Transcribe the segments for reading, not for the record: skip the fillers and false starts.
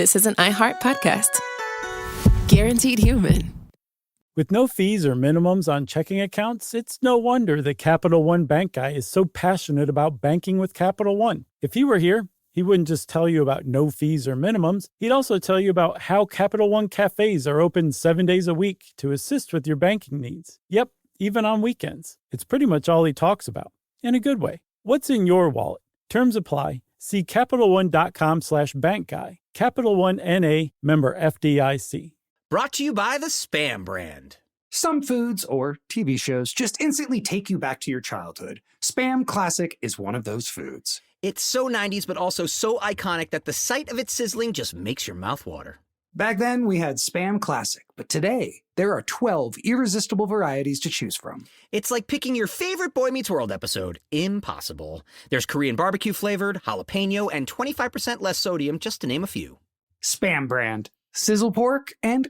this is an iHeart podcast. Guaranteed human. With no fees or minimums on checking accounts, it's no wonder that Capital One Bank Guy is so passionate about banking with Capital One. If he were here, he wouldn't just tell you about no fees or minimums. He'd also tell you about how Capital One cafes are open 7 days a week to assist with your banking needs. Yep, even on weekends. It's pretty much all he talks about, in a good way. What's in your wallet? Terms apply. See CapitalOne.com/bankguy. Capital One N.A., member FDIC. Brought to you by the Spam brand. Some foods or TV shows just instantly take you back to your childhood. Spam Classic is one of those foods. It's so 90s, but also so iconic that the sight of it sizzling just makes your mouth water. Back then, we had Spam Classic, but today, there are 12 irresistible varieties to choose from. It's like picking your favorite Boy Meets World episode. Impossible. There's Korean barbecue flavored, jalapeno, and 25% less sodium, just to name a few. Spam brand. Sizzle pork and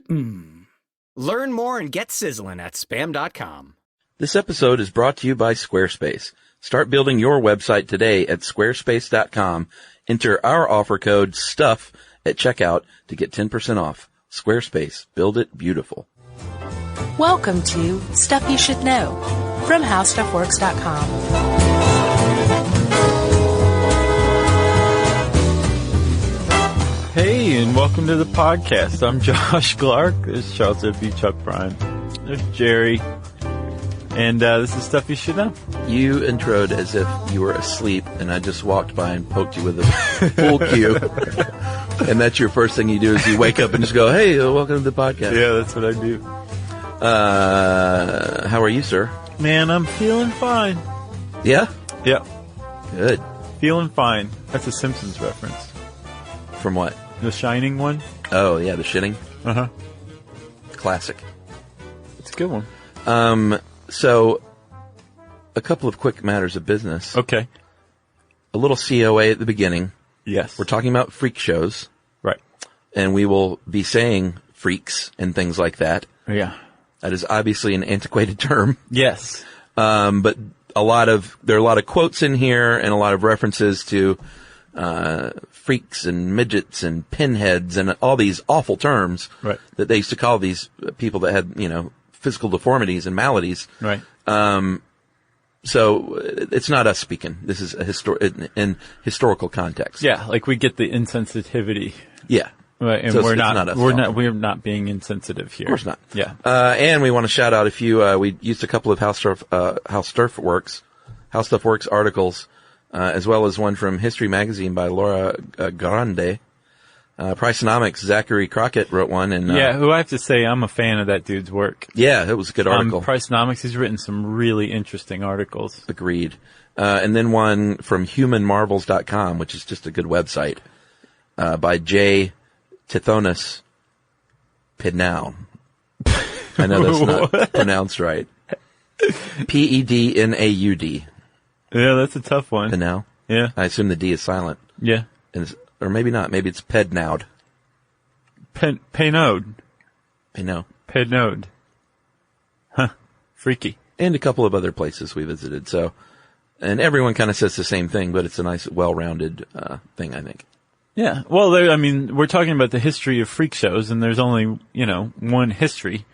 Learn more and get sizzling at spam.com. This episode is brought to you by Squarespace. Start building your website today at squarespace.com. Enter our offer code STUFF at checkout to get 10% off. Squarespace. Build it beautiful. Welcome to Stuff You Should Know from HowStuffWorks.com. Hey, and welcome to the podcast. I'm Josh Clark. There's Charles F. Chuck Bryan. There's Jerry. And this is Stuff You Should Know. You introed as if you were asleep, and I just walked by and poked you with a pool cue. And that's your first thing you do is you wake up and just go, hey, welcome to the podcast. Yeah, that's what I do. How are you, sir? Man, I'm feeling fine. Yeah? Yep. Good. Feeling fine. That's a Simpsons reference. From what? The Shining one? Oh, yeah, the shitting. Uh-huh. Classic. It's a good one. So, a couple of quick matters of business. Okay. A little COA at the beginning. Yes. We're talking about freak shows. Right. And we will be saying freaks and things like that. Yeah. That is obviously an antiquated term. Yes. But there are a lot of quotes in here and a lot of references to freaks and midgets and pinheads and all these awful terms Right. that they used to call these people that had, physical deformities and maladies. Right. So it's not us speaking. This is in historical context. Yeah, like we get the insensitivity. Yeah. Right, and So we're it's we're not being insensitive here. Of course not. Yeah. And we want to shout out a few, we used a couple of How Stuff Works articles, as well as one from History Magazine by Laura Grande. Priceonomics, Zachary Crockett wrote one. And who I have to say, I'm a fan of that dude's work. Yeah, it was a good article. Priceonomics, he's written some really interesting articles. Agreed. And then one from humanmarvels.com, which is just a good website, by J. Tithonus Pednaud. I know that's not pronounced right. Pednaud. Yeah, that's a tough one. Pednaud? Yeah. I assume the D is silent. Yeah. Or maybe not. Maybe it's Pednaud. Pednaud. Pednaud. Huh. Freaky. And a couple of other places we visited. So, and everyone kind of says the same thing, but it's a nice, well-rounded thing, I think. Yeah. Well, we're talking about the history of freak shows, and there's only, one history.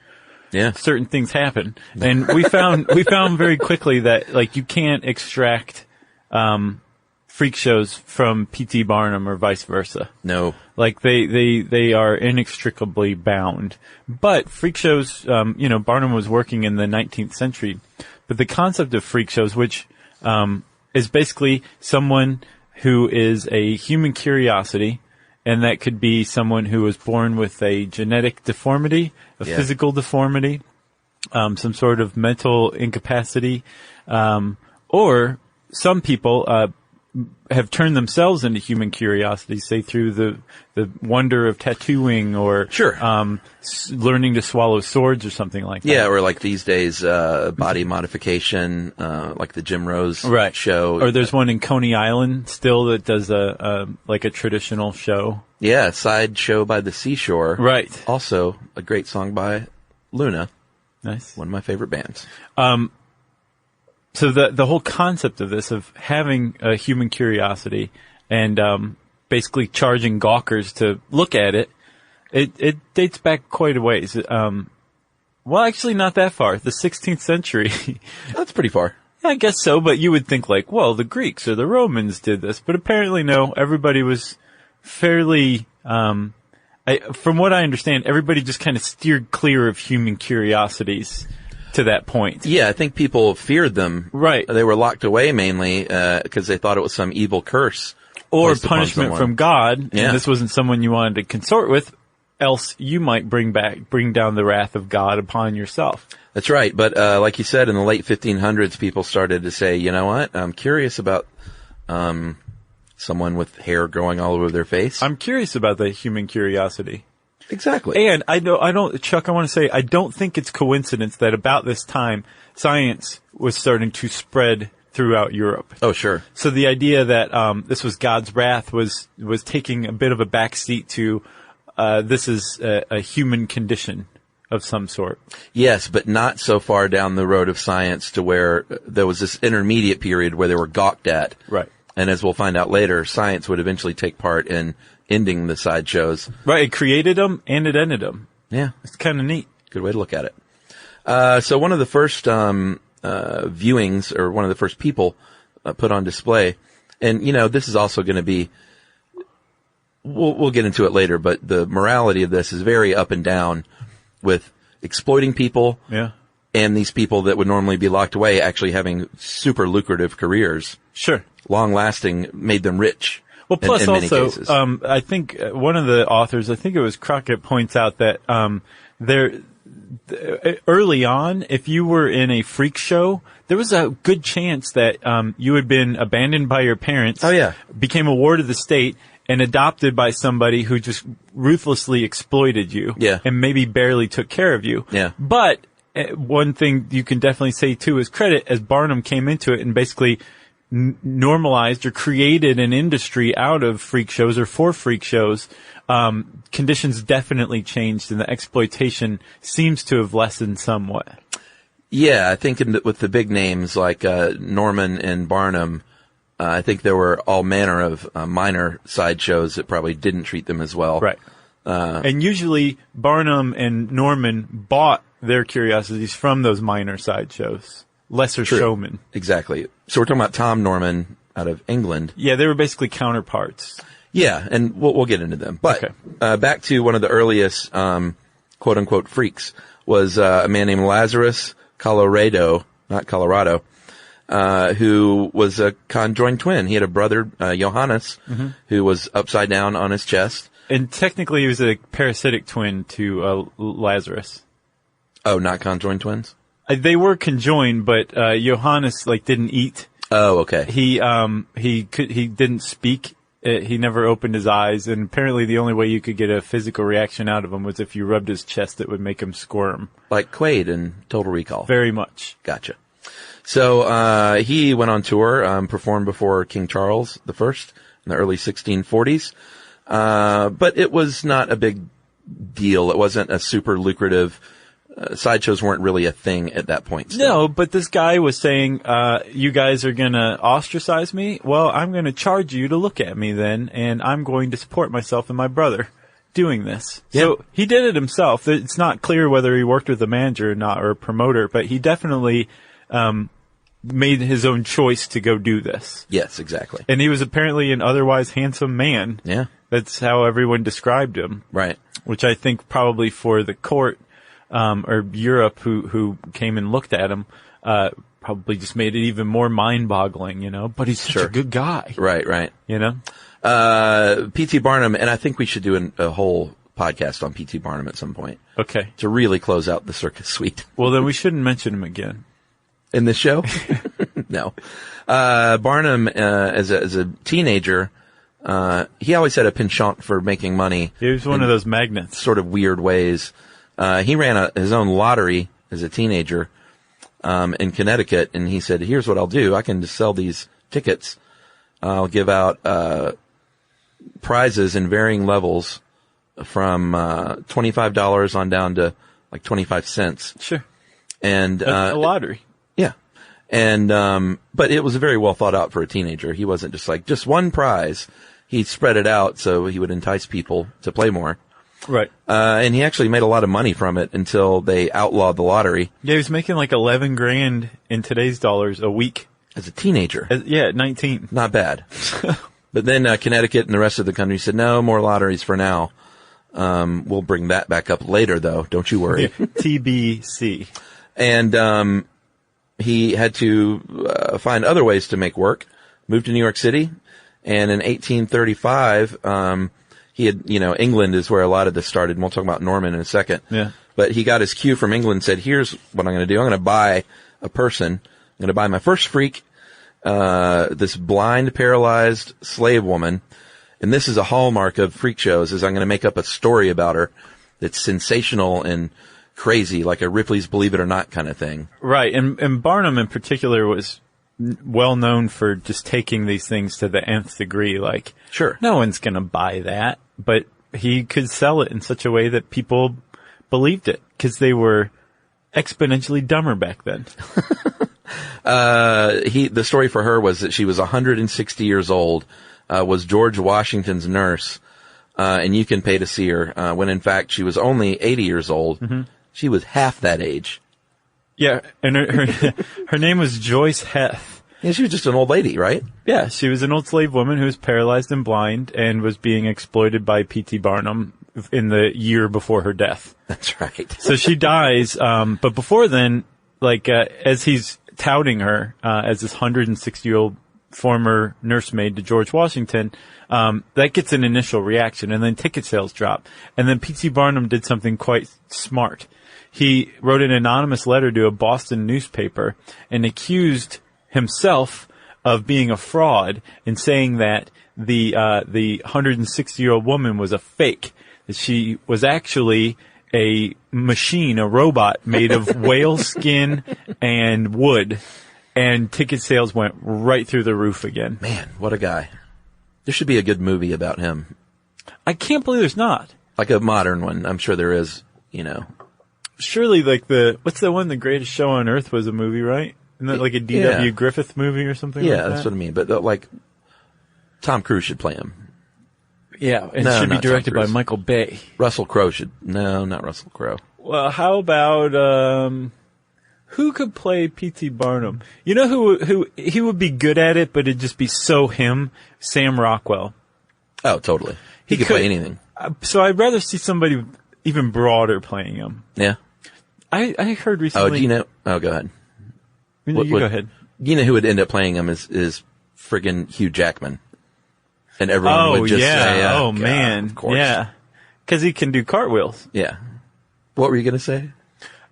Yeah. Certain things happen. And we found very quickly that, you can't extract, freak shows from P.T. Barnum or vice versa. No. They are inextricably bound. But freak shows, Barnum was working in the 19th century. But the concept of freak shows, which, is basically someone who is a human curiosity, and that could be someone who was born with a genetic deformity, a physical deformity, some sort of mental incapacity, or some people, have turned themselves into human curiosities, say through the wonder of tattooing or learning to swallow swords or something like that. Yeah, or like these days, body modification, like the Jim Rose show. Or there's one in Coney Island still that does a traditional show. Yeah, Side Show by the Seashore. Right. Also a great song by Luna. Nice. One of my favorite bands. So the whole concept of this, of having a human curiosity and, basically charging gawkers to look at it. It dates back quite a ways. Well, actually not that far. The 16th century. That's pretty far. I guess so, but you would think like, well, the Greeks or the Romans did this, but apparently no, everybody was fairly, from what I understand, everybody just kind of steered clear of human curiosities to that point. Yeah, I think people feared them. Right. They were locked away mainly, because they thought it was some evil curse. Or placed upon punishment someone. from God, Yeah. and this wasn't someone you wanted to consort with, else you might bring down the wrath of God upon yourself. That's right. But, like you said, in the late 1500s, people started to say, you know what? I'm curious about, someone with hair growing all over their face. I'm curious about the human curiosity. Exactly. And Chuck, I want to say, I don't think it's coincidence that about this time, science was starting to spread throughout Europe. Oh, sure. So the idea that, this was God's wrath was taking a bit of a backseat to, this is a human condition of some sort. Yes, but not so far down the road of science to where there was this intermediate period where they were gawked at. Right. And as we'll find out later, science would eventually take part in ending the sideshows. Right. It created them and it ended them. Yeah. It's kind of neat. Good way to look at it. So one of the first viewings, or one of the first people put on display, and this is also going to be, we'll get into it later, but the morality of this is very up and down, with exploiting people, Yeah. and these people that would normally be locked away actually having super lucrative careers, Sure. long lasting, made them rich. Well, plus in many also, cases. I think one of the authors, I think it was Crockett, points out that early on, if you were in a freak show, there was a good chance that you had been abandoned by your parents. Oh, yeah. Became a ward of the state and adopted by somebody who just ruthlessly exploited you. Yeah. And maybe barely took care of you. Yeah. But one thing you can definitely say to his credit, as Barnum came into it and basically normalized or created an industry out of freak shows or for freak shows, conditions definitely changed and the exploitation seems to have lessened somewhat. Yeah, I think with the big names like Norman and Barnum, I think there were all manner of minor sideshows that probably didn't treat them as well. Right. And usually Barnum and Norman bought their curiosities from those minor sideshows. Lesser True. showmen. Exactly. So we're talking about Tom Norman out of England. Yeah, they were basically counterparts. Yeah, and we'll get into them. But back to one of the earliest quote-unquote freaks was a man named Lazarus Colorado, not Colorado, who was a conjoined twin. He had a brother, Johannes, who was upside down on his chest. And technically he was a parasitic twin to Lazarus. Oh, not conjoined twins? They were conjoined, but Johannes didn't eat. Oh, okay. He didn't speak. He never opened his eyes, and apparently the only way you could get a physical reaction out of him was if you rubbed his chest. It would make him squirm. Like Quaid in Total Recall. Very much. Gotcha. So he went on tour, performed before King Charles I in the early 1640s, but it was not a big deal. It wasn't a super lucrative. Sideshows weren't really a thing at that point. Still. No, but this guy was saying, you guys are going to ostracize me? Well, I'm going to charge you to look at me then, and I'm going to support myself and my brother doing this. Yep. So he did it himself. It's not clear whether he worked with a manager or not, or a promoter, but he definitely made his own choice to go do this. Yes, exactly. And he was apparently an otherwise handsome man. Yeah. That's how everyone described him. Right. Which I think probably for the court, or Europe who came and looked at him, probably just made it even more mind-boggling, but he's such a good guy. Right. P.T. Barnum, and I think we should do a whole podcast on P.T. Barnum at some point. Okay. To really close out the circus suite. Well, then we shouldn't mention him again. In this show? No. Barnum, as a teenager, he always had a penchant for making money. He was one of those magnets. Sort of weird ways. He ran his own lottery as a teenager, in Connecticut, and he said, here's what I'll do. I can just sell these tickets. I'll give out, prizes in varying levels from, $25 on down to 25 cents. Sure. And, a lottery. Yeah. And, but it was very well thought out for a teenager. He wasn't just one prize. he spread it out so he would entice people to play more. Right. And he actually made a lot of money from it until they outlawed the lottery. Yeah, he was making like $11,000 in today's dollars a week. As a teenager. At 19. Not bad. But then Connecticut and the rest of the country said, no, more lotteries for now. We'll bring that back up later, though. Don't you worry. TBC. And he had to find other ways to make work. Moved to New York City. And in 1835, he had, England is where a lot of this started. And we'll talk about Norman in a second. Yeah. But he got his cue from England and said, here's what I'm going to do. I'm going to buy a person. I'm going to buy my first freak, this blind, paralyzed slave woman. And this is a hallmark of freak shows, is I'm going to make up a story about her that's sensational and crazy, like a Ripley's Believe It or Not kind of thing. Right. And Barnum in particular was well known for just taking these things to the nth degree. Like, sure, no one's going to buy that, but he could sell it in such a way that people believed it because they were exponentially dumber back then. The story for her was that she was 160 years old, was George Washington's nurse, and you can pay to see her, when in fact she was only 80 years old. Mm-hmm. She was half that age. Yeah, and her name was Joyce Heth. Yeah, she was just an old lady, right? Yeah, she was an old slave woman who was paralyzed and blind and was being exploited by P.T. Barnum in the year before her death. That's right. So she dies, but before then, as he's touting her, as this 160-year-old former nursemaid to George Washington, that gets an initial reaction, and then ticket sales drop. And then P.T. Barnum did something quite smart. He wrote an anonymous letter to a Boston newspaper and accused himself of being a fraud and saying that the 160-year-old woman was a fake, that she was actually a machine, a robot made of whale skin and wood, and ticket sales went right through the roof again. Man, what a guy. There should be a good movie about him. I can't believe there's not. Like a modern one. I'm sure there is, Surely, what's the one, The Greatest Show on Earth was a movie, right? Isn't that like a D.W. Griffith movie or something like that? Yeah, that's what I mean. But, Tom Cruise should play him. Yeah, and it should be directed by Michael Bay. Russell Crowe no, not Russell Crowe. Well, how about, who could play P.T. Barnum? You know who he would be good at it, but it'd just be so him? Sam Rockwell. Oh, totally. He could play anything. So I'd rather see somebody even broader playing him. Yeah. I heard recently. Oh, go ahead. You go ahead. You know who would end up playing him is friggin' Hugh Jackman. And everyone would just say, oh, man. Of course. Yeah. Because he can do cartwheels. Yeah. What were you going to say?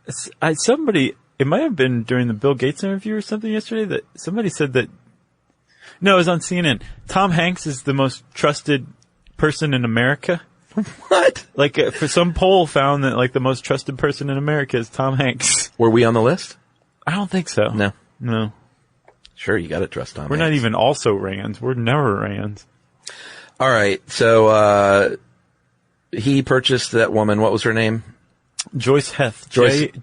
It might have been during the Bill Gates interview or something yesterday that somebody said that, no, it was on CNN. Tom Hanks is the most trusted person in America. What? For some poll found that the most trusted person in America is Tom Hanks. Were we on the list? I don't think so. No. Sure, you got to trust Tom Hanks. We're not even also Rands. We're never Rands. All right. So, he purchased that woman. What was her name? Joyce Heth. Joiceheth.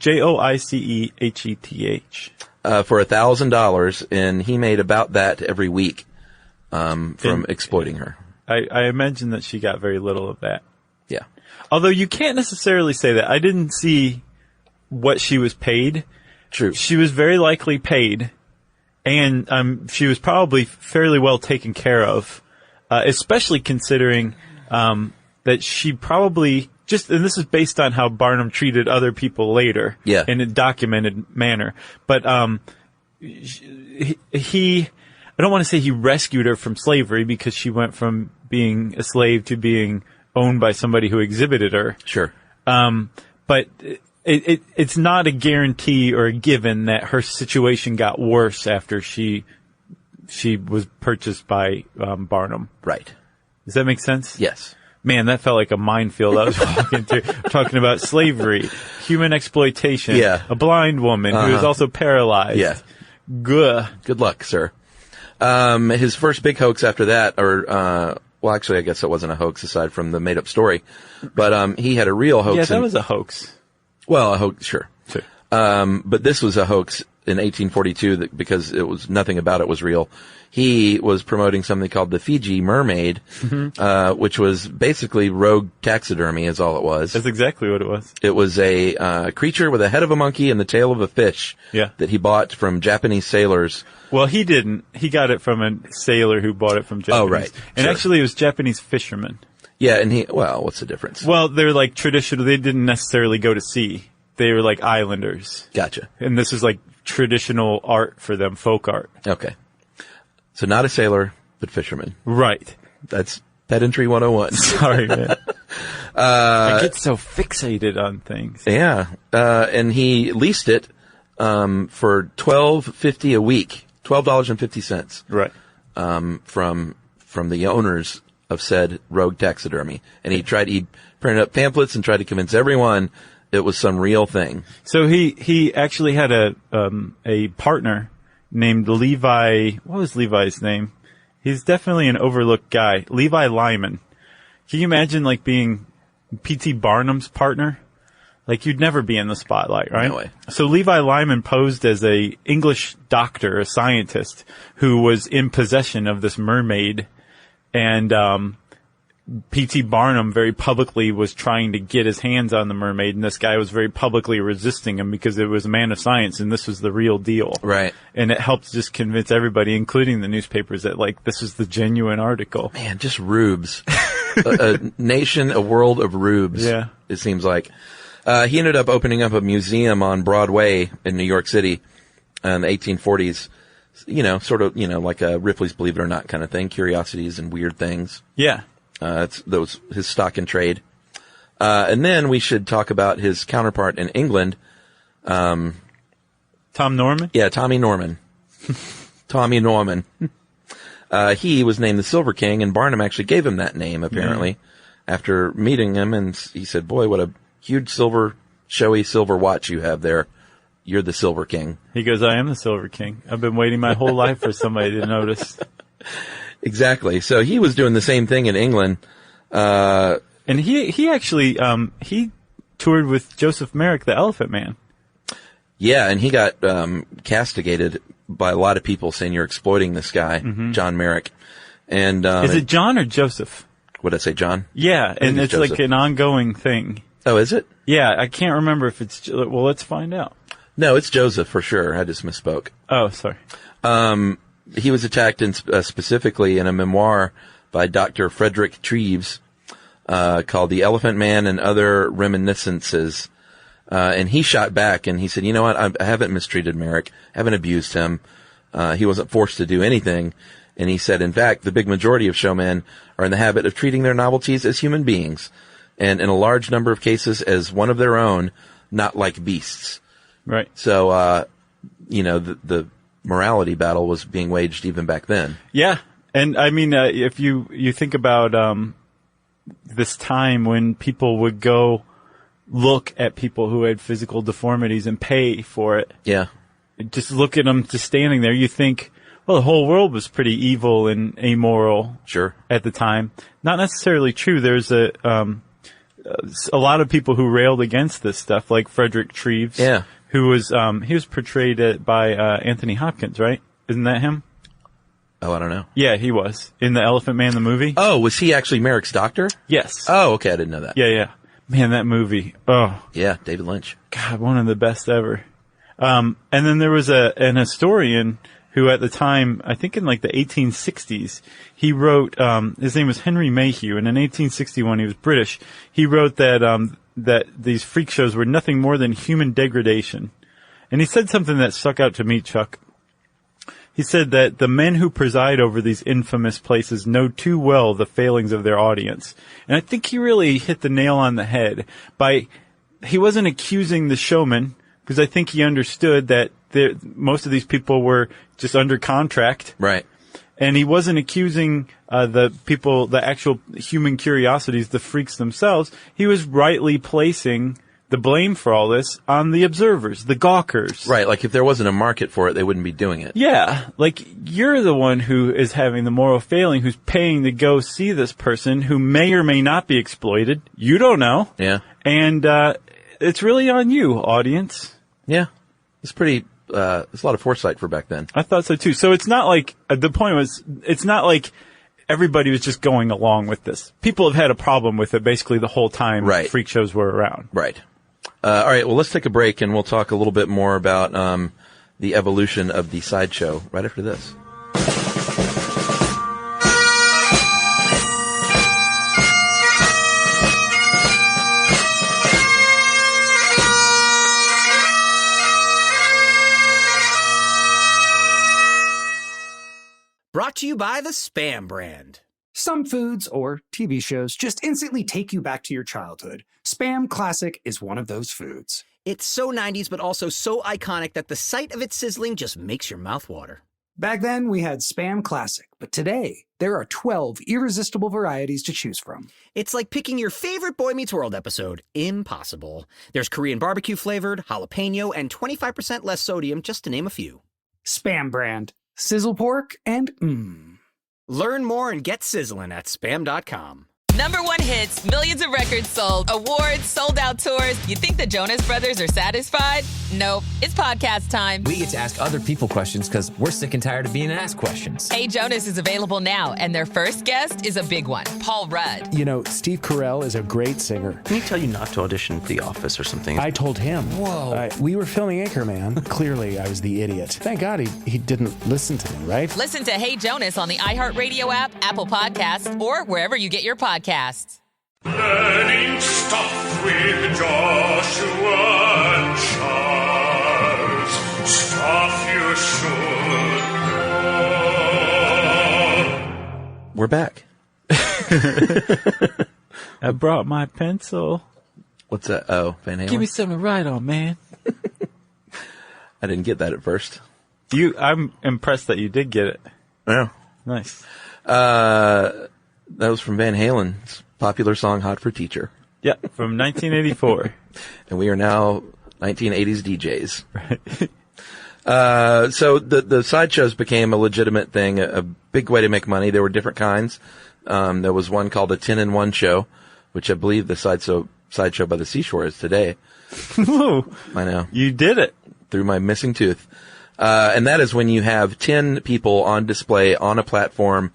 For $1,000, and he made about that every week, from exploiting her. I imagine that she got very little of that. Yeah. Although you can't necessarily say that. I didn't see what she was paid. True. She was very likely paid, and she was probably fairly well taken care of, especially considering that she probably and this is based on how Barnum treated other people later, in a documented manner. But he I don't want to say he rescued her from slavery because she went from being a slave to being owned by somebody who exhibited her. Sure. But it's not a guarantee or a given that her situation got worse after she was purchased by Barnum. Right. Does that make sense? Yes. Man, that felt like a minefield I was walking through. Talking about slavery, human exploitation, a blind woman who was also paralyzed. Yeah. Good luck, sir. His first big hoax after that, well, actually, I guess it wasn't a hoax aside from the made-up story, but he had a real hoax. Yeah, that was a hoax. Well, a hoax, sure. Sure. But this was a hoax in 1842 that because it was nothing about it was real. He was promoting something called the Fiji mermaid, which was basically rogue taxidermy is all it was. That's exactly what it was. It was a creature with a head of a monkey and the tail of a fish that he bought from Japanese sailors. Well, he didn't. He got it from a sailor who bought it from Japanese. Oh, right. And Sure. actually it was Japanese fishermen. Yeah, and what's the difference? Well, they're like traditional. They didn't necessarily go to sea. They were like islanders. Gotcha. And this is like traditional art for them, folk art. Okay. So not a sailor, but fisherman. Right. That's pedantry 101. Sorry, man. I get so fixated on things. Yeah. And he leased it for $12.50 a week. $12.50. Right. From the owners of said rogue taxidermy. And he printed up pamphlets and tried to convince everyone it was some real thing. So he actually had a partner named Levi. What was Levi's name? He's definitely an overlooked guy. Levi Lyman. Can you imagine like being P.T. Barnum's partner? Like you'd never be in the spotlight, right? No way. So Levi Lyman posed as a English doctor, a scientist who was in possession of this mermaid, and P.T. Barnum very publicly was trying to get his hands on the mermaid, and this guy was very publicly resisting him because it was a man of science and this was the real deal. Right. And it helped just convince everybody, including the newspapers, that like this is the genuine article. Man, just rubes. a world of rubes. Yeah. It seems like. He ended up opening up a museum on Broadway in New York City in the 1840s. You know, sort of, like a Ripley's Believe It or Not kind of thing. Curiosities and weird things. Yeah. That was his stock in trade. And then we should talk about his counterpart in England. Tom Norman? Yeah, Tommy Norman. Tommy Norman. He was named the Silver King, and Barnum actually gave him that name, apparently, after meeting him, and he said, boy, what a huge showy silver watch you have there. You're the Silver King. He goes, I am the Silver King. I've been waiting my whole life for somebody to notice. Exactly. So he was doing the same thing in England. And he actually, he toured with Joseph Merrick, the Elephant Man. Yeah, and he got castigated by a lot of people saying you're exploiting this guy, John Merrick. And is it John or Joseph? What did I say, John? Yeah, and it's Joseph. like an ongoing thing. Oh, is it? Yeah, I can't remember if it's, well, let's find out. No, it's Joseph for sure. I just misspoke. Oh, sorry. He was attacked specifically in a memoir by Dr. Frederick Treves called The Elephant Man and Other Reminiscences. And he shot back and he said, you know what, I haven't mistreated Merrick, I haven't abused him. He wasn't forced to do anything. And he said, in fact, the big majority of showmen are in the habit of treating their novelties as human beings, and in a large number of cases as one of their own, not like beasts. Right. So, the morality battle was being waged even back then. Yeah. And I mean, if you think about, this time when people would go look at people who had physical deformities and pay for it. Yeah. Just look at them just standing there. You think, well, the whole world was pretty evil and amoral. Sure. At the time. Not necessarily true. There's a lot of people who railed against this stuff, like Frederick Treves. Yeah. Who was, he was portrayed by, Anthony Hopkins, right? Isn't that him? Oh, I don't know. Yeah, he was. In The Elephant Man, the movie? Oh, was he actually Merrick's doctor? Yes. Oh, okay. I didn't know that. Yeah. Man, that movie. Oh. Yeah, David Lynch. God, one of the best ever. And then there was an historian who at the time, I think in like the 1860s, he wrote, his name was Henry Mayhew, and in 1861, he was British. He wrote that these freak shows were nothing more than human degradation. And he said something that stuck out to me, Chuck. He said that the men who preside over these infamous places know too well the failings of their audience. And I think he really hit the nail on the head he wasn't accusing the showman, because I think he understood that most of these people were just under contract. Right. And he wasn't accusing the actual human curiosities, the freaks themselves. He was rightly placing the blame for all this on the observers, the gawkers. Right, like if there wasn't a market for it, they wouldn't be doing it. Yeah, like you're the one who is having the moral failing, who's paying to go see this person who may or may not be exploited. You don't know. Yeah. And it's really on you, audience. Yeah. It's pretty there's a lot of foresight for back then. I thought so too. So it's not like, the point was, it's not like everybody was just going along with this. People have had a problem with it basically the whole time freak shows were around. Right. All right, well, let's take a break and we'll talk a little bit more about the evolution of the sideshow right after this. Brought to you by the Spam brand. Some foods or TV shows just instantly take you back to your childhood. Spam Classic is one of those foods. It's so 90s, but also so iconic that the sight of it sizzling just makes your mouth water. Back then, we had Spam Classic, but today, there are 12 irresistible varieties to choose from. It's like picking your favorite Boy Meets World episode. Impossible. There's Korean barbecue flavored, jalapeno, and 25% less sodium, just to name a few. Spam brand. Sizzle pork and Learn more and get sizzling at spam.com. #1 hits, millions of records sold, awards, sold out tours. You think the Jonas Brothers are satisfied? Nope. It's podcast time. We get to ask other people questions because we're sick and tired of being asked questions. Hey Jonas is available now, and their first guest is a big one, Paul Rudd. You know, Steve Carell is a great singer. Can he tell you not to audition for The Office or something? I told him. Whoa. We were filming Anchorman. Clearly, I was the idiot. Thank God he didn't listen to me, right? Listen to Hey Jonas on the iHeartRadio app, Apple Podcasts, or wherever you get your podcasts. Learning stuff with Joshua and Charles. Stuff you should know. We're back. I brought my pencil. What's that? Oh, Van Halen? Give me something to write on, man. I didn't get that at first. I'm impressed that you did get it. Yeah. Nice. That was from Van Halen's popular song, Hot for Teacher. Yeah, from 1984. And we are now 1980s DJs. Right. So the sideshows became a legitimate thing, a big way to make money. There were different kinds. There was one called a 10-in-1 show, which I believe the sideshow by the seashore is today. Whoa. I know. You did it. Through my missing tooth. And that is when you have 10 people on display on a platform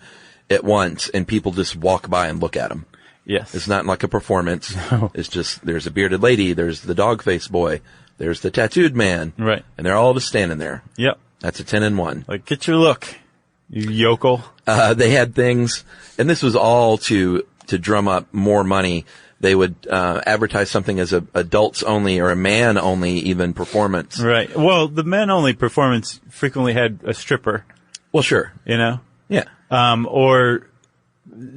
at once, and people just walk by and look at them. Yes. It's not like a performance. No. It's just, there's a bearded lady, there's the dog-faced boy, there's the tattooed man. Right. And they're all just standing there. Yep. That's a 10-in-1. Like, get your look, you yokel. They had things, and this was all to drum up more money. They would advertise something as a adults only or a man only even performance. Right. Well, the men only performance frequently had a stripper. Well, sure. You know? Yeah. Or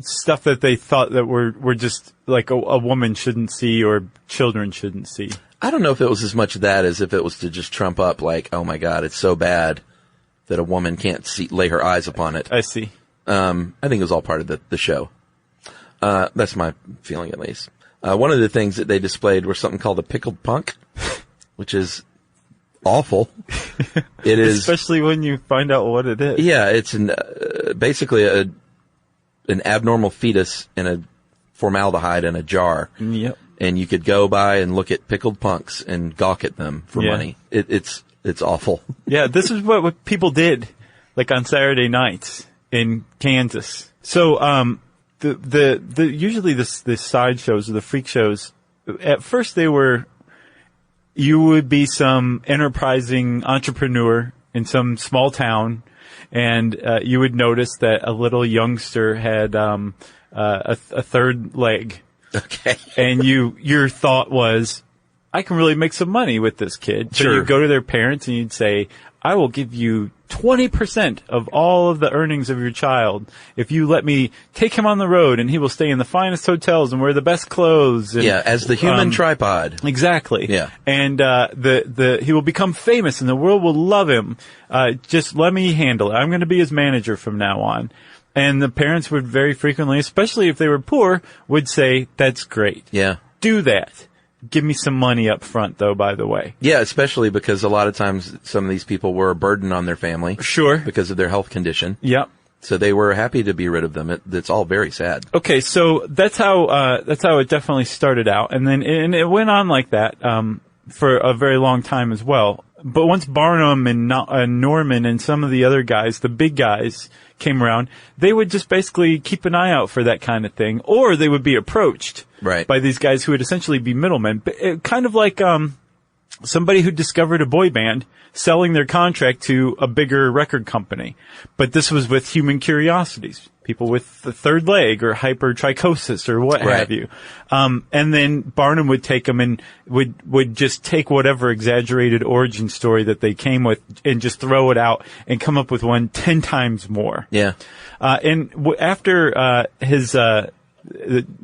stuff that they thought that were just like a woman shouldn't see or children shouldn't see. I don't know if it was as much that as if it was to just trump up like, oh my God, it's so bad that a woman can't lay her eyes upon it. I see. I think it was all part of the show. That's my feeling, at least. One of the things that they displayed was something called a pickled punk, which is awful. It is, especially when you find out what it is. Yeah, it's basically an abnormal fetus in a formaldehyde in a jar. Yep. And you could go by and look at pickled punks and gawk at them for money. It's awful. Yeah, this is what people did, like on Saturday nights in Kansas. So, usually the side shows or the freak shows, at first you would be some enterprising entrepreneur in some small town, and you would notice that a little youngster had a third leg. Okay. And your thought was, I can really make some money with this kid. So Sure. you'd go to their parents and you'd say, I will give you 20% of all of the earnings of your child if you let me take him on the road, and he will stay in the finest hotels and wear the best clothes. And, yeah, as the human tripod. Exactly. Yeah. And he will become famous and the world will love him. Just let me handle it. I'm going to be his manager from now on. And the parents would very frequently, especially if they were poor, would say, that's great. Yeah. Do that. Give me some money up front, though, by the way. Yeah, especially because a lot of times some of these people were a burden on their family. Sure. Because of their health condition. Yep. So they were happy to be rid of them. It's all very sad. Okay, so that's how it definitely started out. And then it went on like that, for a very long time as well. but once Barnum and Norman and some of the other guys, the big guys, came around, they would just basically keep an eye out for that kind of thing, or they would be approached by these guys who would essentially be middlemen. Kind of like somebody who discovered a boy band selling their contract to a bigger record company. But this was with human curiosities, people with the third leg or hypertrichosis or what have you. And then Barnum would take them and would just take whatever exaggerated origin story that they came with and just throw it out and come up with one 10 times more. Yeah. After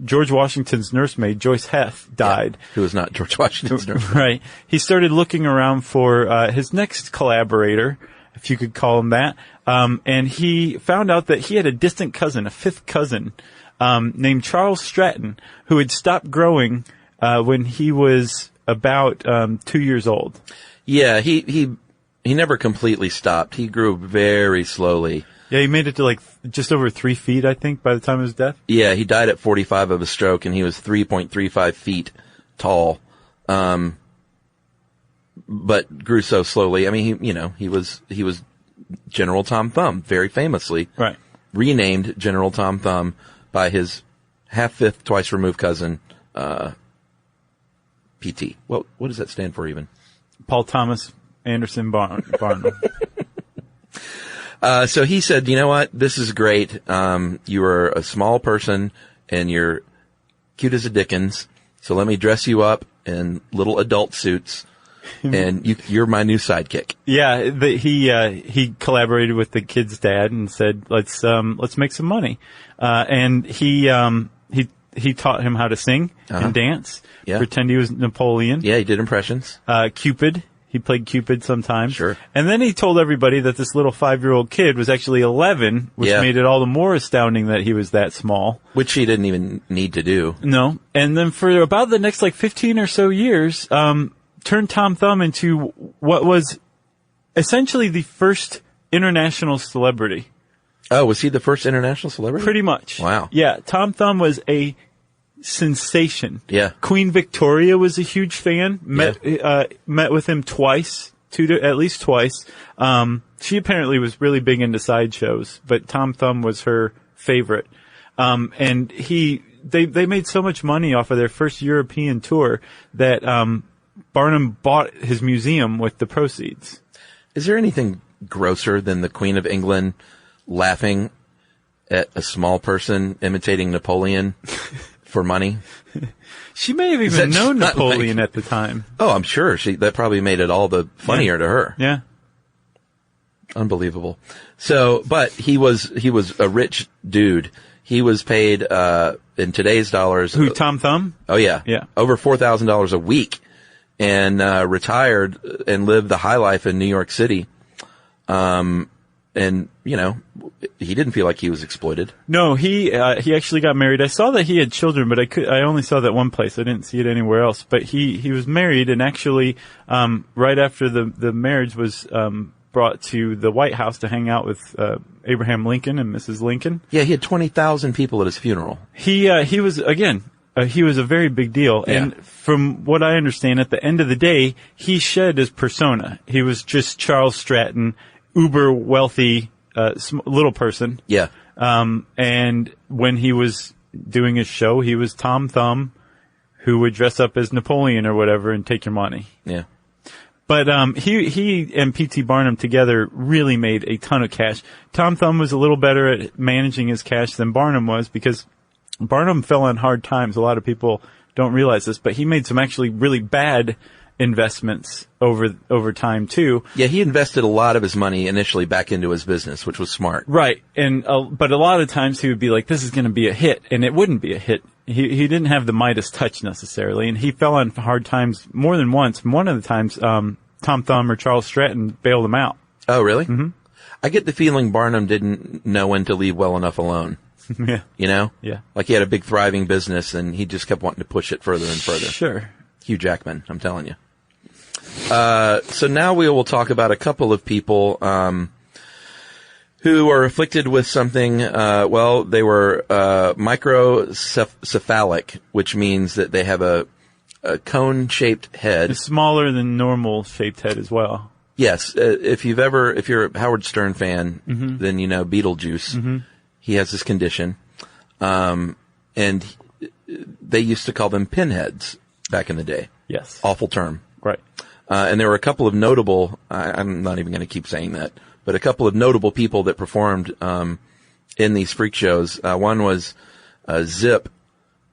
George Washington's nursemaid, Joyce Heth, died. Who was not George Washington's nursemaid. Right. He started looking around for his next collaborator, if you could call him that. And he found out that he had a distant cousin, a fifth cousin, named Charles Stratton, who had stopped growing when he was about 2 years old. Yeah, he never completely stopped. He grew very slowly. Yeah, he made it to like just over 3 feet, I think, by the time of his death. Yeah, he died at 45 of a stroke, and he was 3.35 feet tall. But grew so slowly. I mean, he was General Tom Thumb, very famously. Right. Renamed General Tom Thumb by his half-fifth, twice-removed cousin, PT. Well, what does that stand for even? Paul Thomas Anderson Barnum. So he said, you know what? This is great. You are a small person and you're cute as a Dickens. So let me dress you up in little adult suits and you're my new sidekick. Yeah. He collaborated with the kid's dad and said, let's make some money. And he taught him how to sing and dance, pretend he was Napoleon. Yeah. He did impressions. Cupid. He played Cupid sometimes. Sure. And then he told everybody that this little 5-year-old kid was actually 11, which made it all the more astounding that he was that small. Which he didn't even need to do. No. And then for about the next 15 or so years, turned Tom Thumb into what was essentially the first international celebrity. Oh, was he the first international celebrity? Pretty much. Wow. Yeah. Tom Thumb was a sensation. Yeah. Queen Victoria was a huge fan. Met with him twice, at least twice. She apparently was really big into sideshows, but Tom Thumb was her favorite. And they made so much money off of their first European tour that Barnum bought his museum with the proceeds. Is there anything grosser than the Queen of England laughing at a small person imitating Napoleon for money? She may have even known Napoleon at the time. Oh, I'm sure. That probably made it all the funnier to her. Yeah. Unbelievable. So, but he was a rich dude. He was paid, in today's dollars. Who, Tom Thumb? Oh, yeah. Yeah. Over $4,000 a week. And, retired and lived the high life in New York City. And, he didn't feel like he was exploited. No, he actually got married. I saw that he had children, but I only saw that one place. I didn't see it anywhere else. But he was married, and actually, right after the marriage was, brought to the White House to hang out with, Abraham Lincoln and Mrs. Lincoln. Yeah, he had 20,000 people at his funeral. He was a very big deal. Yeah. And from what I understand, at the end of the day, he shed his persona. He was just Charles Stratton, uber wealthy, little person. Yeah. And when he was doing his show, he was Tom Thumb, who would dress up as Napoleon or whatever and take your money. Yeah. But, he and P.T. Barnum together really made a ton of cash. Tom Thumb was a little better at managing his cash than Barnum was, because Barnum fell on hard times. A lot of people don't realize this, but he made some actually really bad investments over time too. Yeah, he invested a lot of his money initially back into his business, which was smart. Right. And, but a lot of times he would be like, this is going to be a hit, and it wouldn't be a hit. He didn't have the Midas touch necessarily, and he fell on hard times more than once. And one of the times, Tom Thumb or Charles Stratton bailed him out. Oh, really? Mm-hmm. I get the feeling Barnum didn't know when to leave well enough alone. Yeah. Yeah. Like he had a big thriving business and he just kept wanting to push it further and further. Sure. Hugh Jackman, I'm telling you. So now we will talk about a couple of people, who are afflicted with something, they were, microcephalic, which means that they have a a cone-shaped head. It's smaller than normal shaped head as well. Yes. If you're a Howard Stern fan, then you know Beetlejuice. He has this condition. And they used to call them pinheads back in the day. Yes. Awful term. Right. And there were a couple of notable, I'm not even going to keep saying that, but a couple of notable people that performed, in these freak shows. One was, Zip,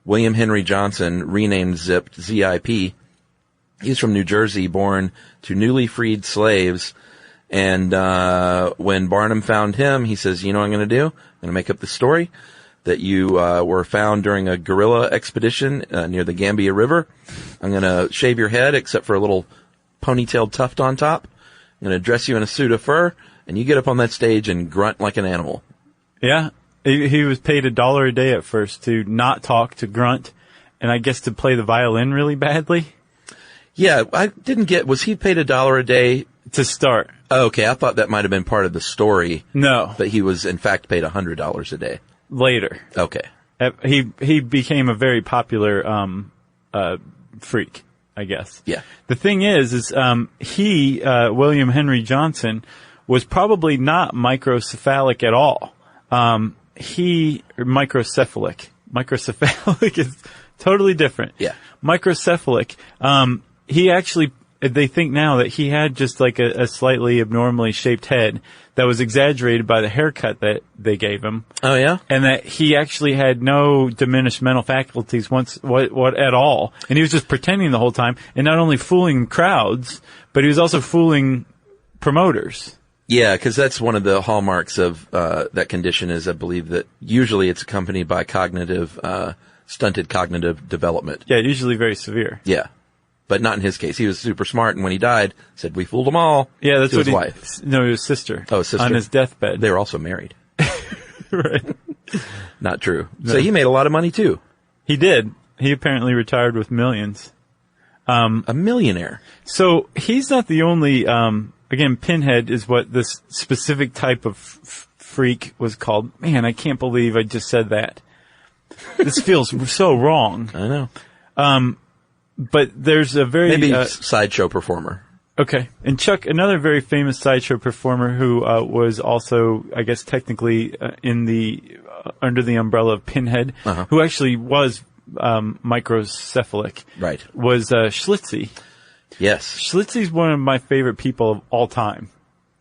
William Henry Johnson, renamed Zip, Z-I-P. He's from New Jersey, born to newly freed slaves. And, when Barnum found him, he says, you know what I'm going to do? I'm going to make up the story that you, were found during a guerrilla expedition, near the Gambia River. I'm going to shave your head except for a little ponytailed tuft on top. I'm going to dress you in a suit of fur, and you get up on that stage and grunt like an animal. Yeah. He was paid $1 a day at first to not talk, to grunt, and I guess to play the violin really badly. Yeah, I didn't get, was he paid $1 a day? To start. Oh, okay, I thought that might have been part of the story. No. That he was, in fact, paid $100 a day. Later. Okay. He became a very popular, freak, I guess. Yeah. The thing is William Henry Johnson, was probably not microcephalic at all. Microcephalic. Microcephalic is totally different. Yeah. Microcephalic. He actually, they think now that he had just like a slightly abnormally shaped head that was exaggerated by the haircut that they gave him. Oh, yeah? And that he actually had no diminished mental faculties what at all. And he was just pretending the whole time, and not only fooling crowds, but he was also fooling promoters. Yeah, because that's one of the hallmarks of that condition is, I believe, that usually it's accompanied by stunted cognitive development. Yeah, usually very severe. Yeah. But not in his case. He was super smart, and when he died, said, we fooled them all. Yeah, that's to what his wife. No, his sister. Oh, his sister. On his deathbed. They were also married. Right. Not true. No. So he made a lot of money, too. He did. He apparently retired with millions. A millionaire. So he's not the only, again, Pinhead is what this specific type of freak was called. Man, I can't believe I just said that. This feels so wrong. I know. But there's a very... Maybe sideshow performer. Okay. And Chuck, another very famous sideshow performer who was also, I guess, technically under the umbrella of Pinhead, who actually was microcephalic, right, was Schlitzie. Yes. Schlitzie's one of my favorite people of all time.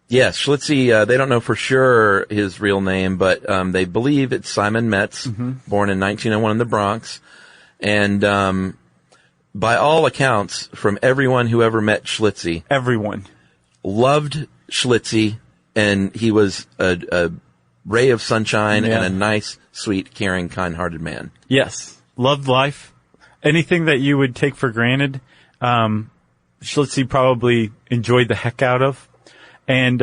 Yes, Schlitzie, they don't know for sure his real name, but they believe it's Simon Metz, born in 1901 in the Bronx. And by all accounts, from everyone who ever met Schlitzie, everyone loved Schlitzie, and he was a ray of sunshine and a nice, sweet, caring, kind-hearted man. Yes. Loved life. Anything that you would take for granted, Schlitzie probably enjoyed the heck out of. And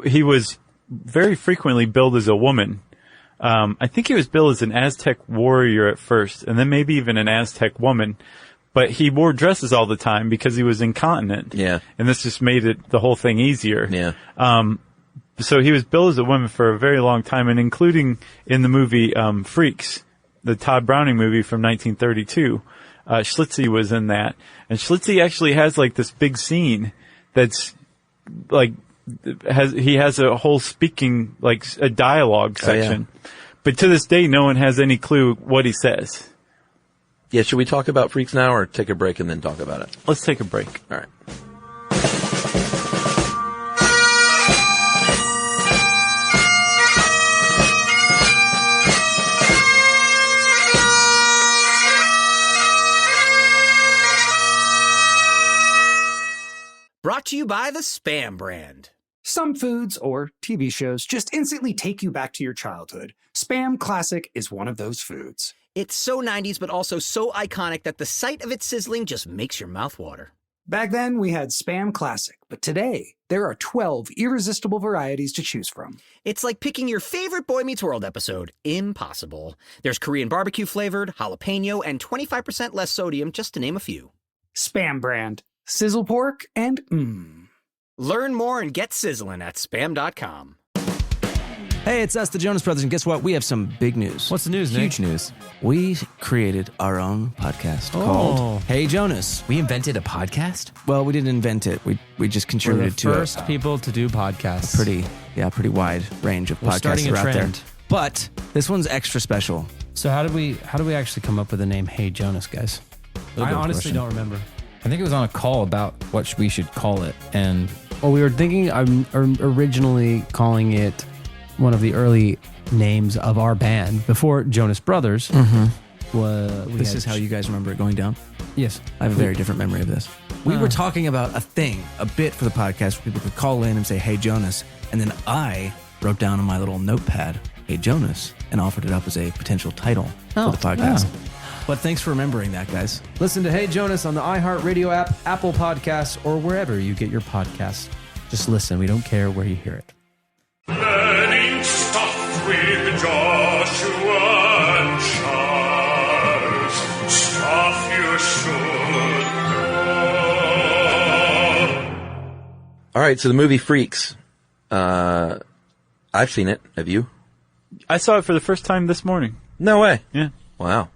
he was very frequently billed as a woman. I think he was billed as an Aztec warrior at first, and then maybe even an Aztec woman. But he wore dresses all the time because he was incontinent. Yeah. And this just made the whole thing easier. Yeah. So he was billed as a woman for a very long time, and including in the movie Freaks, the Todd Browning movie from 1932. Schlitzie was in that. And Schlitzie actually has like this big scene that's like, he has a whole speaking, like a dialogue section. Oh, yeah. But to this day, no one has any clue what he says. Yeah, should we talk about Freaks now or take a break and then talk about it? Let's take a break. All right. Brought to you by the Spam brand. Some foods or TV shows just instantly take you back to your childhood. Spam Classic is one of those foods. It's so 90s, but also so iconic that the sight of it sizzling just makes your mouth water. Back then, we had Spam Classic, but today, there are 12 irresistible varieties to choose from. It's like picking your favorite Boy Meets World episode. Impossible. There's Korean barbecue flavored, jalapeno, and 25% less sodium, just to name a few. Spam brand. Sizzle pork and Learn more and get sizzling at spam.com. Hey, it's us, the Jonas Brothers, and guess what? We have some big news. What's the news, Nick? Huge news. We created our own podcast called Hey Jonas. We invented a podcast? Well, we didn't invent it. We just contributed to We're the first people to do podcasts. Pretty wide range of podcasts starting a that are out there. trend. But this one's extra special. So how did we actually come up with the name Hey Jonas, guys? I honestly don't remember. I think it was on a call about what we should call it, and Well, we were thinking originally calling it one of the early names of our band before Jonas Brothers. This is how you guys remember it going down? Yes. I have a very different memory of this. We were talking about a bit for the podcast where people could call in and say, Hey Jonas. And then I wrote down on my little notepad, Hey Jonas, and offered it up as a potential title for the podcast. But thanks for remembering that, guys. Listen to Hey Jonas on the iHeartRadio app, Apple Podcasts, or wherever you get your podcasts. Just listen. We don't care where you hear it. Learning stuff with Joshua and Charles. Stuff you should know. All right, so the movie Freaks. I've seen it. Have you? I saw it for the first time this morning. No way. Yeah. Wow.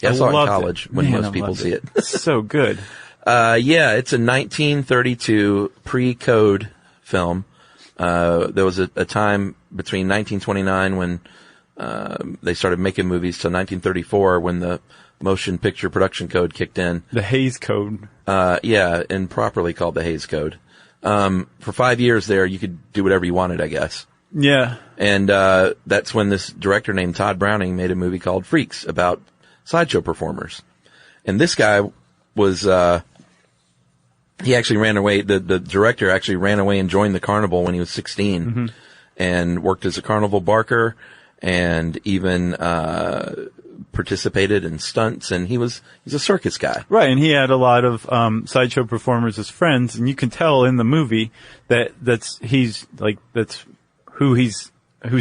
Yeah, I saw it in college when Man, most people see it. So good. Yeah, it's a 1932 pre-code film. There was a time between 1929 when they started making movies till 1934 when the motion picture production code kicked in. The Hays Code. Yeah, improperly called the Hays Code. For 5 years there, you could do whatever you wanted, I guess. Yeah. And that's when this director named Todd Browning made a movie called Freaks about sideshow performers. And this guy was, he actually ran away, the director actually ran away and joined the carnival when he was 16 and worked as a carnival barker and even, participated in stunts, and he's a circus guy. Right, and he had a lot of, sideshow performers as friends, and you can tell in the movie that's whose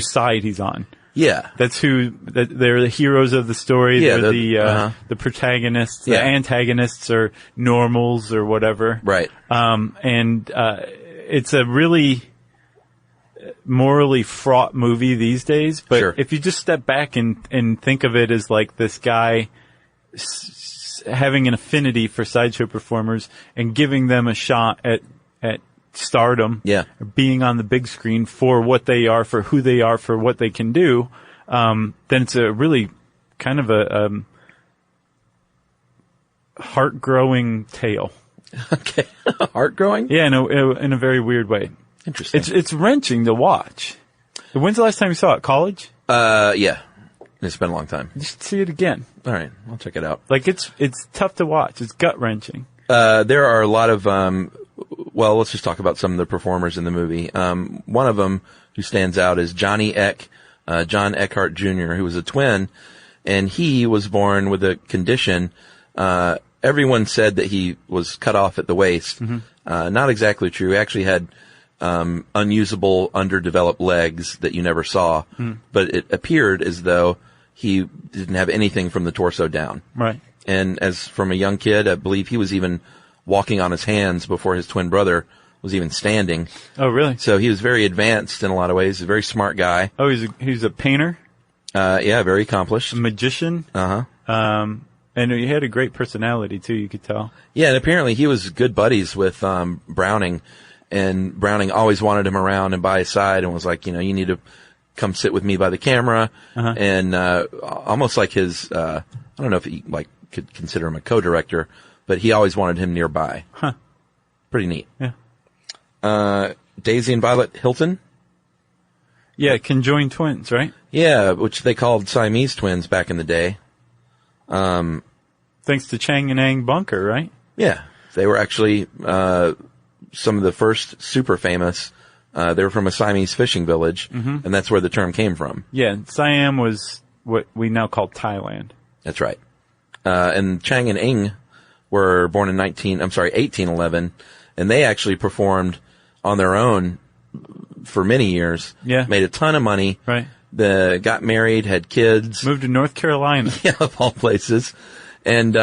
side he's on. Yeah. They're the heroes of the story. Yeah, they're the protagonists. Yeah. The antagonists are normals or whatever. Right. It's a really morally fraught movie these days. But Sure. if you just step back and think of it as like this guy having an affinity for sideshow performers and giving them a shot at stardom, being on the big screen for what they are, for who they are, for what they can do, then it's a really kind of a heart-growing tale. Okay. Heart-growing? Yeah, in a very weird way. Interesting. It's wrenching to watch. When's the last time you saw it? College? Yeah. It's been a long time. You should see it again. All right. I'll check it out. Like, it's tough to watch. It's gut-wrenching. There are a lot of, well, let's just talk about some of the performers in the movie. One of them who stands out is Johnny Eck, John Eckhart Jr., who was a twin, and he was born with a condition. Everyone said that he was cut off at the waist. Not exactly true. He actually had, unusable, underdeveloped legs that you never saw, but it appeared as though he didn't have anything from the torso down. Right. And as from a young kid, I believe he was even walking on his hands before his twin brother was even standing. Oh, really? So he was very advanced in a lot of ways. He's a very smart guy. Oh, he's a painter? Yeah, very accomplished. A magician? And he had a great personality, too, you could tell. Yeah, and apparently he was good buddies with Browning, and Browning always wanted him around and by his side and was like, you need to come sit with me by the camera. And almost like his, I don't know if he could consider him a co-director, but he always wanted him nearby. Huh. Pretty neat. Yeah. Daisy and Violet Hilton. Yeah, conjoined twins, right? Yeah, which they called Siamese twins back in the day. Thanks to Chang and Ang Bunker, right? Yeah. They were actually, some of the first super famous. They were from a Siamese fishing village, and that's where the term came from. Yeah, Siam was what we now call Thailand. That's right. And Chang and Ing were born in 1811, and they actually performed on their own for many years. Yeah. Made a ton of money. Right. Got married, had kids. Moved to North Carolina. Yeah, of all places. And,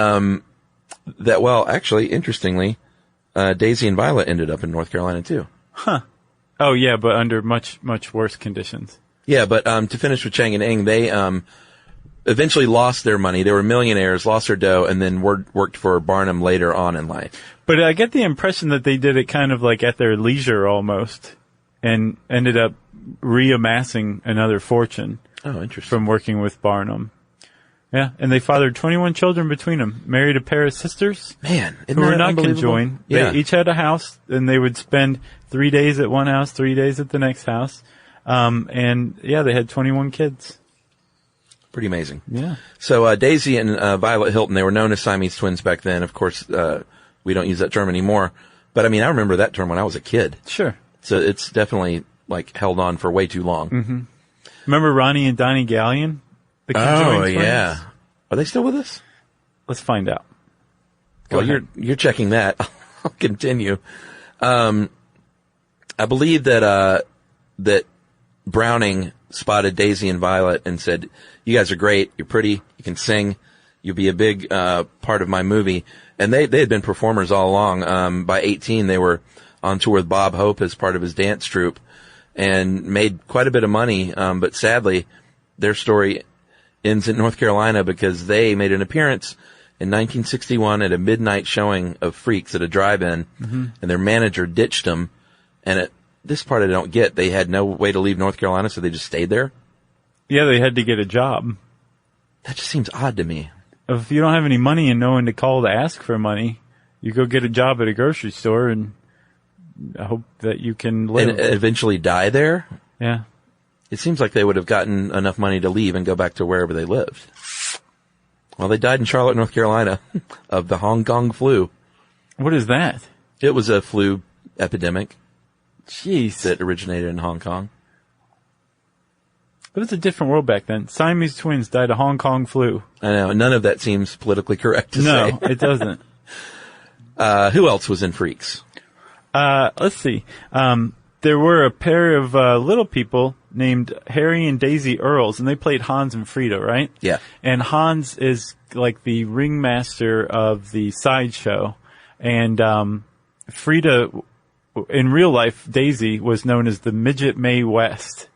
actually, interestingly, Daisy and Violet ended up in North Carolina too. Huh. Oh yeah, but under much, much worse conditions. Yeah, but to finish with Chang and Ing, they eventually lost their money. They were millionaires, lost their dough, and then worked for Barnum later on in life. But I get the impression that they did it kind of like at their leisure almost, and ended up reamassing another fortune. Oh, interesting. From working with Barnum. Yeah, and they fathered 21 children between them. Married a pair of sisters. Man, who were not conjoined. Yeah. They each had a house, and they would spend 3 days at one house, 3 days at the next house. And yeah, they had 21 kids. Pretty amazing. Yeah. So Daisy and Violet Hilton, they were known as Siamese twins back then. Of course, we don't use that term anymore. But I mean, I remember that term when I was a kid. Sure. So it's definitely like held on for way too long. Mm-hmm. Remember Ronnie and Donnie Gallion? The conjoined twins? Yeah. Are they still with us? Let's find out. Well, you're checking that. I'll continue. I believe that Browning spotted Daisy and Violet and said, "You guys are great. You're pretty. You can sing. You'll be a big part of my movie." And they had been performers all along. By 18, they were on tour with Bob Hope as part of his dance troupe and made quite a bit of money. But sadly, their story ends in North Carolina because they made an appearance in 1961 at a midnight showing of Freaks at a drive-in, and their manager ditched them. And this part I don't get. They had no way to leave North Carolina, so they just stayed there? Yeah, they had to get a job. That just seems odd to me. If you don't have any money and no one to call to ask for money, you go get a job at a grocery store and hope that you can live. And eventually die there? Yeah. It seems like they would have gotten enough money to leave and go back to wherever they lived. Well, they died in Charlotte, North Carolina of the Hong Kong flu. What is that? It was a flu epidemic. Jeez. That originated in Hong Kong. It was a different world back then. Siamese twins died of Hong Kong flu. I know. None of that seems politically correct to say. No, it doesn't. Who else was in Freaks? Let's see. There were a pair of little people named Harry and Daisy Earls, and they played Hans and Frida, right? Yeah. And Hans is like the ringmaster of the sideshow, and Frida, in real life, Daisy was known as the Midget Mae West.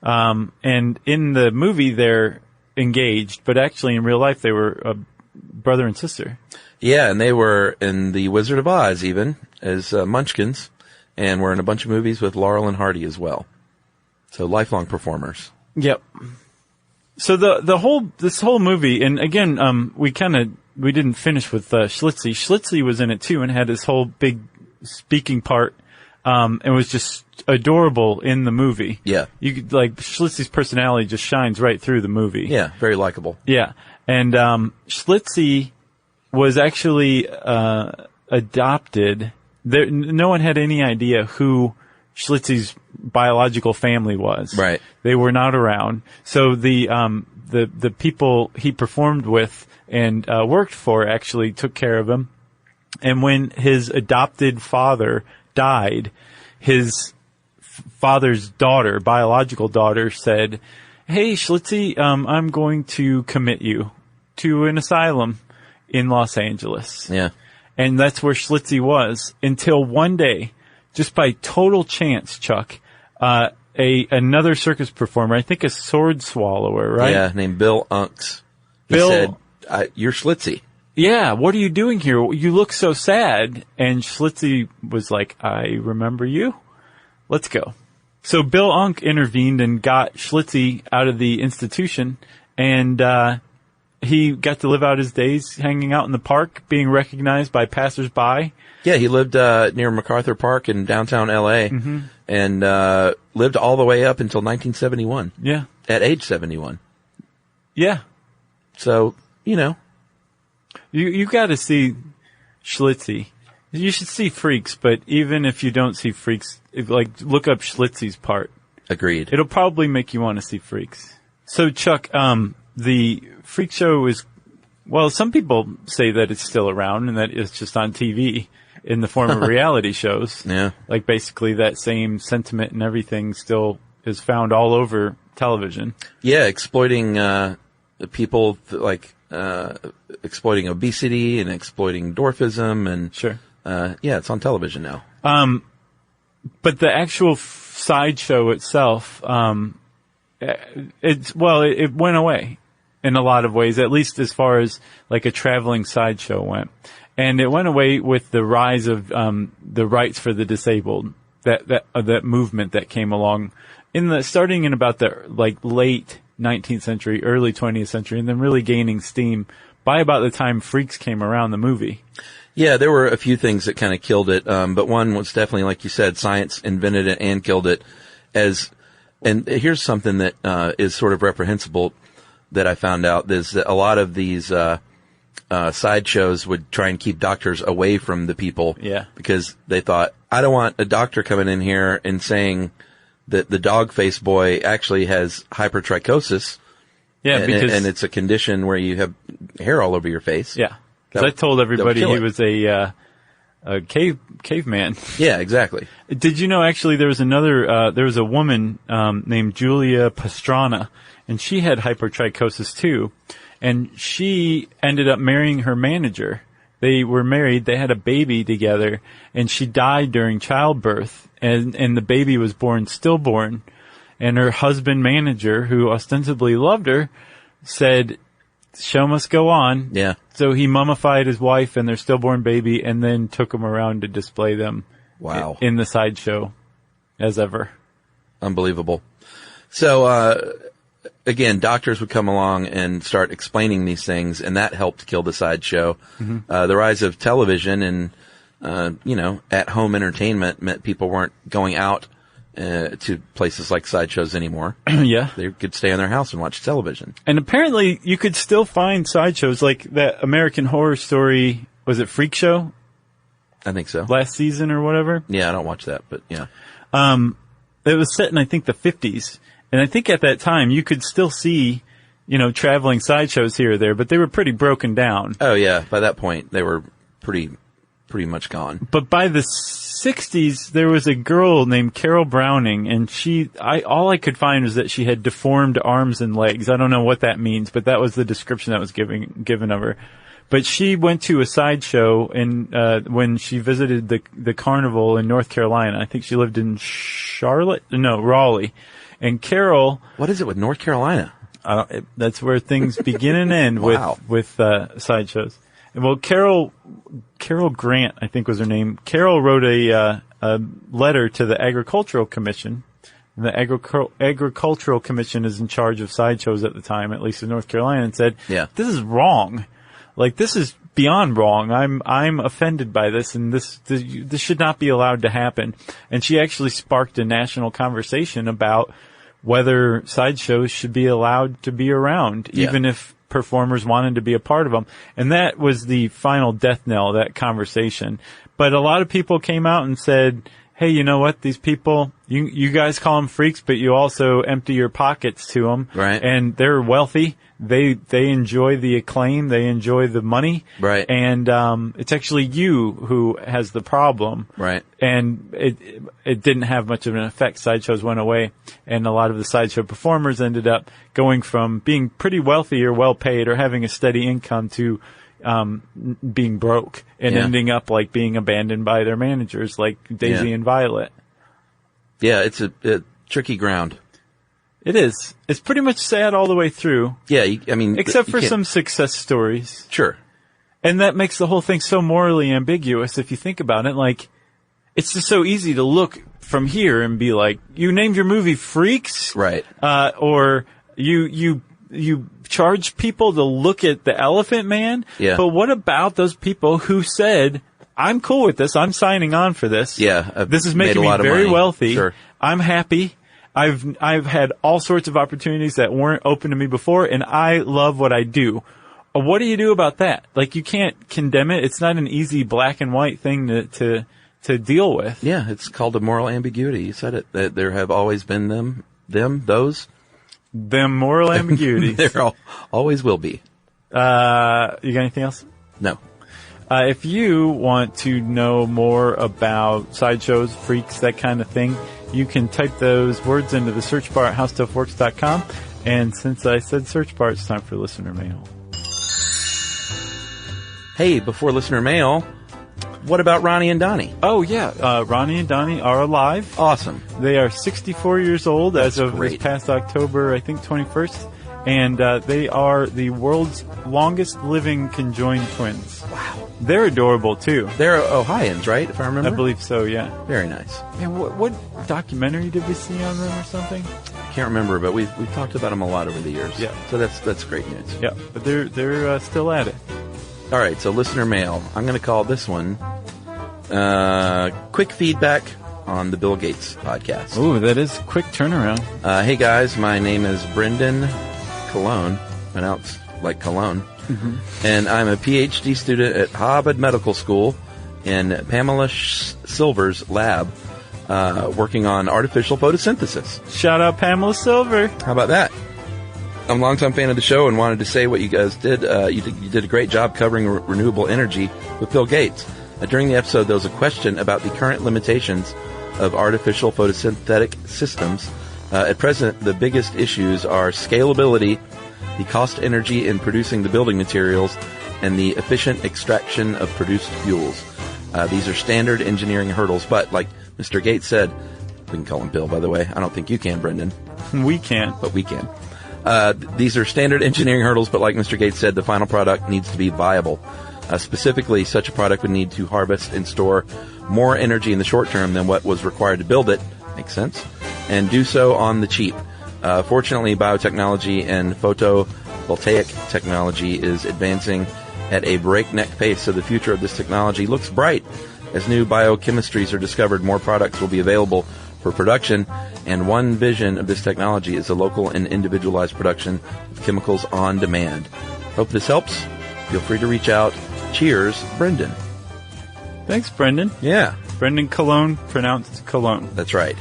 And in the movie, they're engaged, but actually in real life, they were a brother and sister. Yeah, and they were in The Wizard of Oz even as Munchkins, and were in a bunch of movies with Laurel and Hardy as well. So lifelong performers. Yep. So this whole movie, and again, we didn't finish with Schlitzie. Schlitzie was in it too and had this whole big speaking part, and was just adorable in the movie. Yeah. You could, like, Schlitzie's personality just shines right through the movie. Yeah, very likable. Yeah. And Schlitzie was actually adopted. No one had any idea who Schlitzie's biological family was. Right. They were not around. So the people he performed with and worked for actually took care of him. And when his adopted father died, his father's daughter, biological daughter, said, "Hey, Schlitzie, I'm going to commit you to an asylum in Los Angeles." Yeah. And that's where Schlitzie was until one day, just by total chance, Chuck, another circus performer, I think a sword swallower, right? Yeah, named Bill Unks. He said, "You're Schlitzie." Yeah, what are you doing here? You look so sad. And Schlitzie was like, "I remember you. Let's go." So Bill Unk intervened and got Schlitzie out of the institution, and he got to live out his days hanging out in the park, being recognized by passersby. Yeah, he lived near MacArthur Park in downtown L.A. And lived all the way up until 1971. Yeah. At age 71. Yeah. So, you know. You got to see Schlitzie. You should see Freaks, but even if you don't see Freaks, look up Schlitzie's part. Agreed. It'll probably make you want to see Freaks. So, Chuck, the Freak Show is, well, some people say that it's still around and that it's just on TV in the form of reality shows. Yeah. Like, basically that same sentiment and everything still is found all over television. Yeah, exploiting people, exploiting obesity and exploiting dwarfism and... Sure. Yeah, it's on television now. But the actual sideshow itself, it went away in a lot of ways, at least as far as like a traveling sideshow went. And it went away with the rise of the rights for the disabled, that movement that came along starting in about the like late 19th century, early 20th century, and then really gaining steam by about the time Freaks came around, the movie. Yeah, there were a few things that kind of killed it, but one was definitely, like you said, science invented it and killed it. And here's something that is sort of reprehensible that I found out, is that a lot of these sideshows would try and keep doctors away from the people. Yeah. Because they thought, I don't want a doctor coming in here and saying that the dog face boy actually has hypertrichosis. Yeah, and it's a condition where you have hair all over your face. Yeah. Because I told everybody he was a caveman. Yeah, exactly. Did you know actually there was a woman named Julia Pastrana, and she had hypertrichosis too, and she ended up marrying her manager. They were married, they had a baby together, and she died during childbirth, and the baby was born stillborn, and her husband manager, who ostensibly loved her, said, show must go on. Yeah. So he mummified his wife and their stillborn baby and then took them around to display them. Wow. In the sideshow as ever. Unbelievable. So, again, doctors would come along and start explaining these things, and that helped kill the sideshow. Mm-hmm. The rise of television and, at-home entertainment meant people weren't going out to places like sideshows anymore. Yeah. They could stay in their house and watch television. And apparently you could still find sideshows like that American Horror Story, was it Freak Show? I think so. Last season or whatever? Yeah, I don't watch that, but yeah. It was set in, I think, the 50s. And I think at that time you could still see, traveling sideshows here or there, but they were pretty broken down. Oh yeah, by that point they were pretty much gone. But by the 60s, there was a girl named Carol Browning, and all I could find was that she had deformed arms and legs. I don't know what that means, but that was the description that was given of her. But she went to a sideshow when she visited the carnival in North Carolina. I think she lived in Raleigh. And Carol... What is it with North Carolina? That's where things begin and end Wow. with sideshows. Well, Carol Grant, I think was her name. Carol wrote a letter to the Agricultural Commission. And the Agricultural Commission is in charge of sideshows at the time, at least in North Carolina, and said, yeah, this is wrong. Like, this is beyond wrong. I'm offended by this, and this should not be allowed to happen. And she actually sparked a national conversation about whether sideshows should be allowed to be around, even if performers wanted to be a part of them. And that was the final death knell, that conversation. But a lot of people came out and said, hey, you know what? These people, you guys call them freaks, but you also empty your pockets to them. Right. And they're wealthy. They enjoy the acclaim. They enjoy the money. Right. And, it's actually you who has the problem. Right. And it didn't have much of an effect. Sideshows went away, and a lot of the sideshow performers ended up going from being pretty wealthy or well paid or having a steady income to being broke and ending up like being abandoned by their managers, like Daisy and Violet. Yeah, it's a tricky ground. It is. It's pretty much sad all the way through. Yeah, except for some success stories. Sure. And that makes the whole thing so morally ambiguous if you think about it. Like, it's just so easy to look from here and be like, you named your movie Freaks? Right. Or you charge people to look at the Elephant Man? Yeah. But what about those people who said, I'm cool with this, I'm signing on for this. Yeah. This is making me very wealthy. Sure. I'm happy. I've had all sorts of opportunities that weren't open to me before, and I love what I do. What do you do about that? Like, you can't condemn it. It's not an easy black and white thing to deal with. Yeah, it's called a moral ambiguity. You said it. That there have always been those moral ambiguities. There always will be. You got anything else? No. If you want to know more about sideshows, freaks, that kind of thing, you can type those words into the search bar at howstuffworks.com. And since I said search bar, it's time for listener mail. Hey, before listener mail, what about Ronnie and Donnie? Oh, yeah. Ronnie and Donnie are alive. Awesome. They are 64 years old That's as of great. this past October, I think, 21st. And they are the world's longest living conjoined twins. Wow. They're adorable, too. They're Ohioans, right, if I remember? I believe so, yeah. Very nice. And what documentary did we see on them or something? I can't remember, but we've talked about them a lot over the years. Yeah. So that's great news. Yeah, but they're still at it. All right, so listener mail. I'm going to call this one quick feedback on the Bill Gates podcast. Ooh, that is quick turnaround. Hey, guys, my name is Brendan Cologne, pronounced like Cologne, and I'm a PhD student at Harvard Medical School in Pamela Silver's lab, working on artificial photosynthesis. Shout out Pamela Silver. How about that? I'm a longtime fan of the show and wanted to say what you guys did. You did a great job covering renewable energy with Bill Gates. During the episode, there was a question about the current limitations of artificial photosynthetic systems. At present, the biggest issues are scalability, the cost energy in producing the building materials, and the efficient extraction of produced fuels. These are standard engineering hurdles, but like Mr. Gates said, we can call him Bill, by the way. I don't think you can, Brendan. We can. But we can. These are standard engineering hurdles, but like Mr. Gates said, the final product needs to be viable. Specifically, such a product would need to harvest and store more energy in the short term than what was required to build it. Makes sense. And do so on the cheap. Fortunately, biotechnology and photovoltaic technology is advancing at a breakneck pace, so the future of this technology looks bright. As new biochemistries are discovered, more products will be available for production, and one vision of this technology is a local and individualized production of chemicals on demand. Hope this helps. Feel free to reach out. Cheers, Brendan. Thanks, Brendan. Yeah. Brendan Cologne, pronounced Cologne. That's right.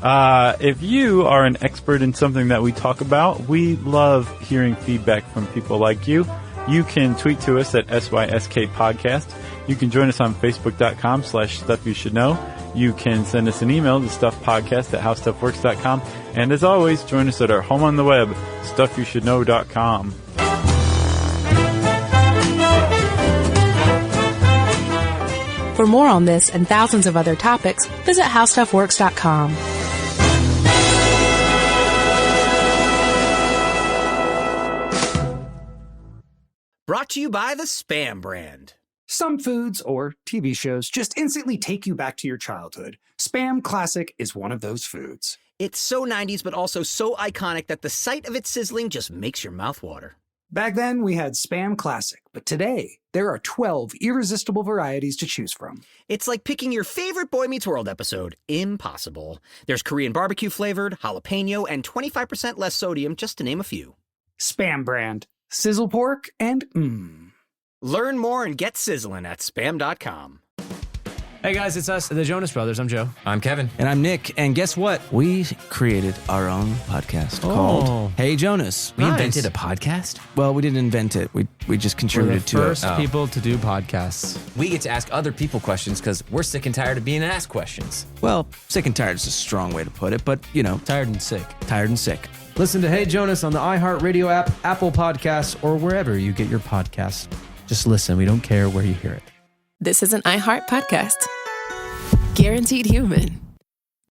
If you are an expert in something that we talk about, we love hearing feedback from people like you. You can tweet to us at SYSK Podcast. You can join us on Facebook.com/StuffYouShouldKnow. You can send us an email to StuffPodcast@HowStuffWorks.com. And as always, join us at our home on the web, StuffYouShouldKnow.com. For more on this and thousands of other topics, visit HowStuffWorks.com. Brought to you by the Spam brand. Some foods or TV shows just instantly take you back to your childhood. Spam Classic is one of those foods. It's so 90s, but also so iconic that the sight of it sizzling just makes your mouth water. Back then, we had Spam Classic, but today, there are 12 irresistible varieties to choose from. It's like picking your favorite Boy Meets World episode. Impossible. There's Korean barbecue flavored, jalapeno, and 25% less sodium, just to name a few. Spam brand. Sizzle pork and Learn more and get sizzling at spam.com. Hey guys, it's us, the Jonas Brothers. I'm Joe. I'm Kevin. And I'm Nick. And guess what? We created our own podcast called Hey Jonas. We invented a podcast? Well, we didn't invent it. We just contributed to it. We're the first people to do podcasts. We get to ask other people questions because we're sick and tired of being asked questions. Well, sick and tired is a strong way to put it, but, you know. Tired and sick. Tired and sick. Listen to Hey Jonas on the iHeartRadio app, Apple Podcasts, or wherever you get your podcasts. Just listen. We don't care where you hear it. This is an iHeart podcast. Guaranteed human.